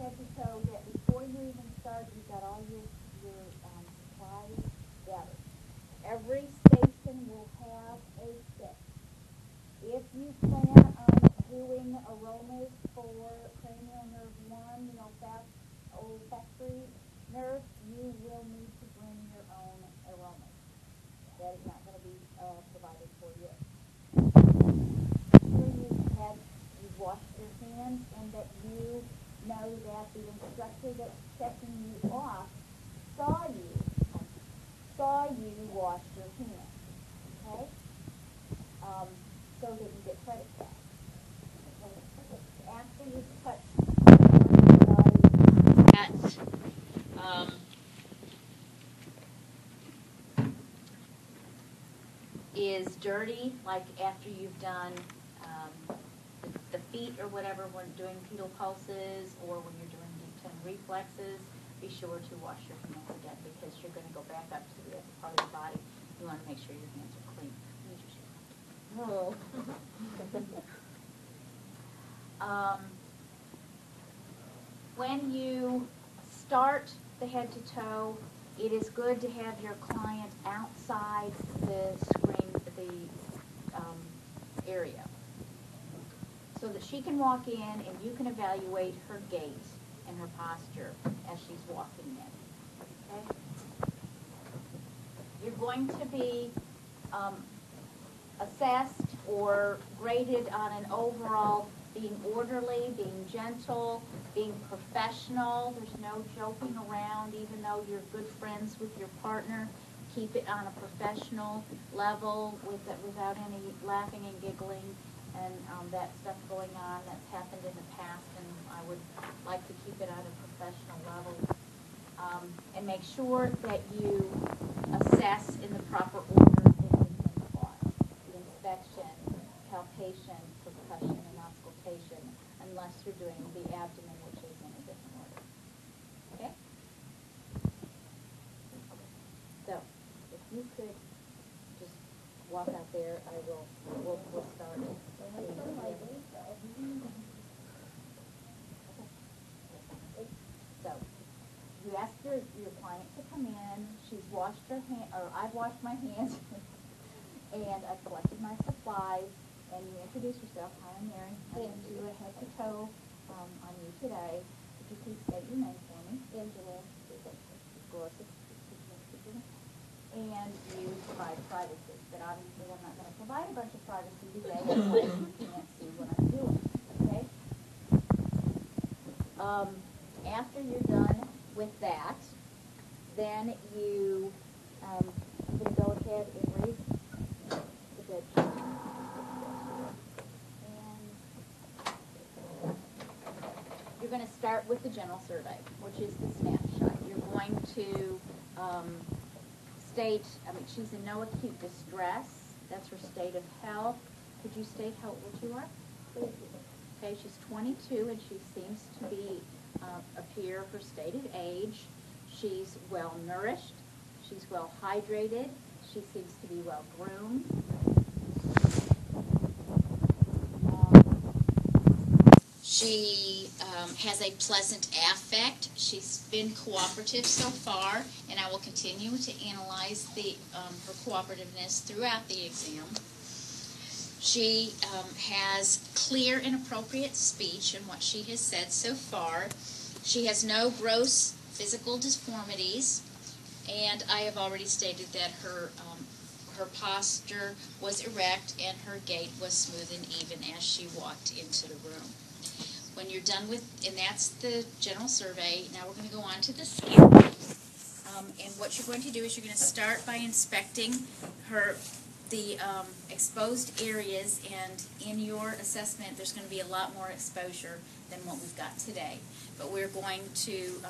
head to toe, that before you even start, you've got all your supplies gathered. Every station will have a set. If you plan on doing aromas for cranial nerve 1, fast olfactory nerve, you will need to bring your own aromas. That is not going to be provided for you. After you've washed your hands and that you know that the instructor that's checking you off saw you wash your hands, okay? So that you get credit back. After you've touched that is dirty, like after you've done the feet or whatever when doing pedal pulses or when you're doing deep tongue reflexes, be sure to wash your hands again because you're going to go back up to the other part of the body. You want to make sure your hands are clean. Oh. When you start the head to toe, it is good to have your client outside the screen, the area, so that she can walk in and you can evaluate her gait and her posture as she's walking in. Okay? You're going to be assessed or graded on an overall being orderly, being gentle, being professional. There's no joking around, even though you're good friends with your partner. Keep it on a professional level without any laughing and giggling and that stuff going on that's happened in the past, and I would like to keep it on a professional level. And make sure that you assess in the proper order everything taught. The inspection, palpation, percussion, and auscultation, unless you're doing the abdomen, which is in a different order. Okay? So, if you could just walk out there, we'll start. So, you ask your client to come in. She's washed her hand, or I've washed my hands, and I've collected my supplies. And you introduce yourself. Hi, I'm Mary. I'm going to do a head to toe on you today. Could you please state your name for me? Angela. And you provide privacy. But obviously, I'm not going to provide a bunch of privacy today unless you can't see what I'm doing. Okay? After you're done with that, then you I'm going to go ahead and read the bed sheet. And you're going to start with the general survey, which is the snapshot. You're going to state, she's in no acute distress. That's her state of health. Could you state how old you are? Okay, she's 22, and she seems to be appear her stated age. She's well nourished. She's well hydrated. She seems to be well groomed. She has a pleasant affect. She's been cooperative so far, and I will continue to analyze her cooperativeness throughout the exam. She has clear and appropriate speech in what she has said so far. She has no gross physical deformities, and I have already stated that her posture was erect and her gait was smooth and even as she walked into the room. When you're done with, and that's the general survey, now we're going to go on to the skin. And what you're going to do is you're going to start by inspecting the exposed areas, and in your assessment there's going to be a lot more exposure than what we've got today. But we're going to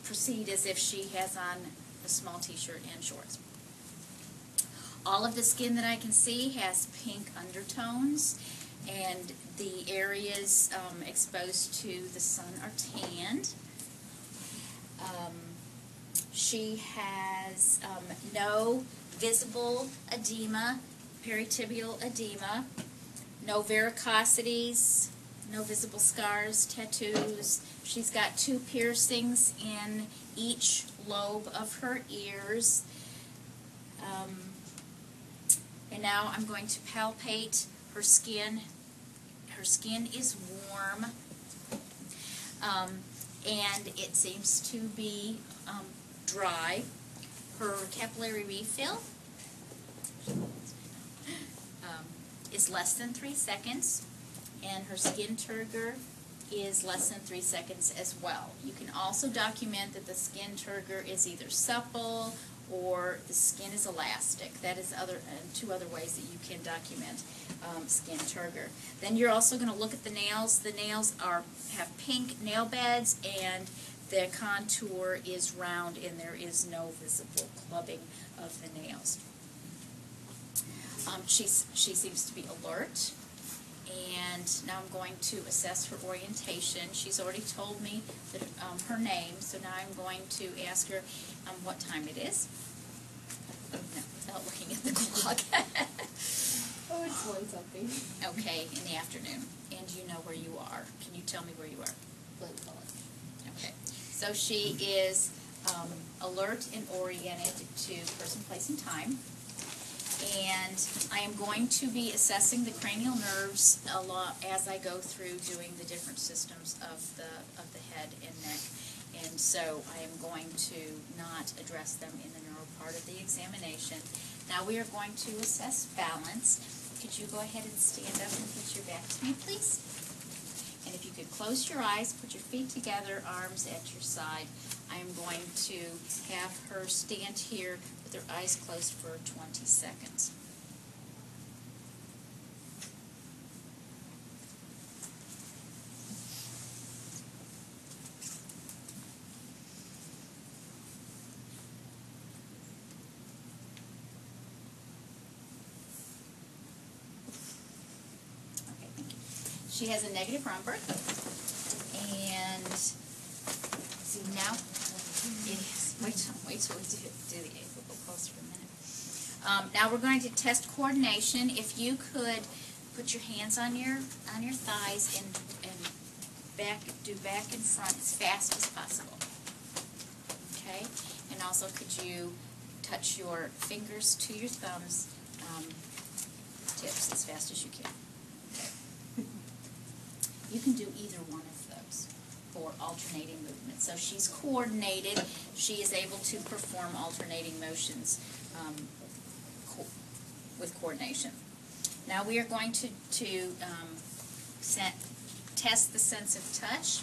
proceed as if she has on a small t-shirt and shorts. All of the skin that I can see has pink undertones, and the areas exposed to the sun are tanned. She has no visible edema, peritibial edema, no varicosities, no visible scars, tattoos. She's got 2 piercings in each lobe of her ears. And now I'm going to palpate her skin. Her skin is warm, and it seems to be dry. Her capillary refill is less than 3 seconds, and her skin turgor is less than 3 seconds as well. You can also document that the skin turgor is either supple or the skin is elastic. That is 2 other ways that you can document skin turgor. Then you're also going to look at the nails. The nails have pink nail beds, and the contour is round, and there is no visible clubbing of the nails. She seems to be alert, and now I'm going to assess her orientation. She's already told me that, her name, so now I'm going to ask her what time it is. No, without looking at the clock. Oh, it's 1-something. Okay, in the afternoon. And you know where you are. Can you tell me where you are? Blinn College. Okay. So she is alert and oriented to person, place, and time. And I am going to be assessing the cranial nerves a lot as I go through doing the different systems of the head and neck. And so I am going to not address them in the neuro part of the examination. Now we are going to assess balance. Could you go ahead and stand up and put your back to me, please? And if you could close your eyes, put your feet together, arms at your side. I am going to have her stand here with her eyes closed for 20 seconds. Okay, thank you. She has a negative rumber, and see now, it is, wait till we do the eighth. We'll go closer in a minute. Now we're going to test coordination. If you could put your hands on your thighs and do back and front as fast as possible. Okay, and also could you touch your fingers to your thumbs tips as fast as you can. Okay. You can do either one of those for alternating movements. So she's coordinated. She is able to perform alternating motions with coordination. Now we are going to test the sense of touch,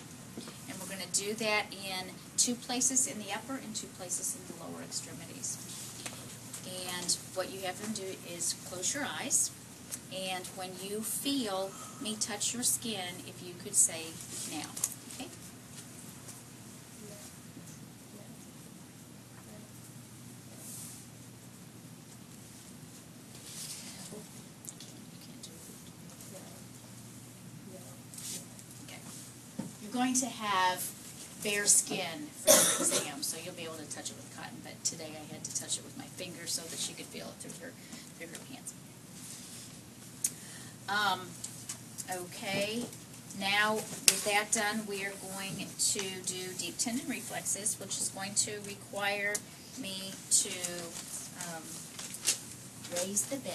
and we're going to do that in 2 places in the upper and 2 places in the lower extremities. And what you have them do is close your eyes, and when you feel me touch your skin, if you could say now. Okay? You're going to have bare skin for your exam, so you'll be able to touch it with cotton, but today I had to touch it with my fingers so that she could feel it through her hands. Okay, now with that done, we are going to do deep tendon reflexes, which is going to require me to raise the bed.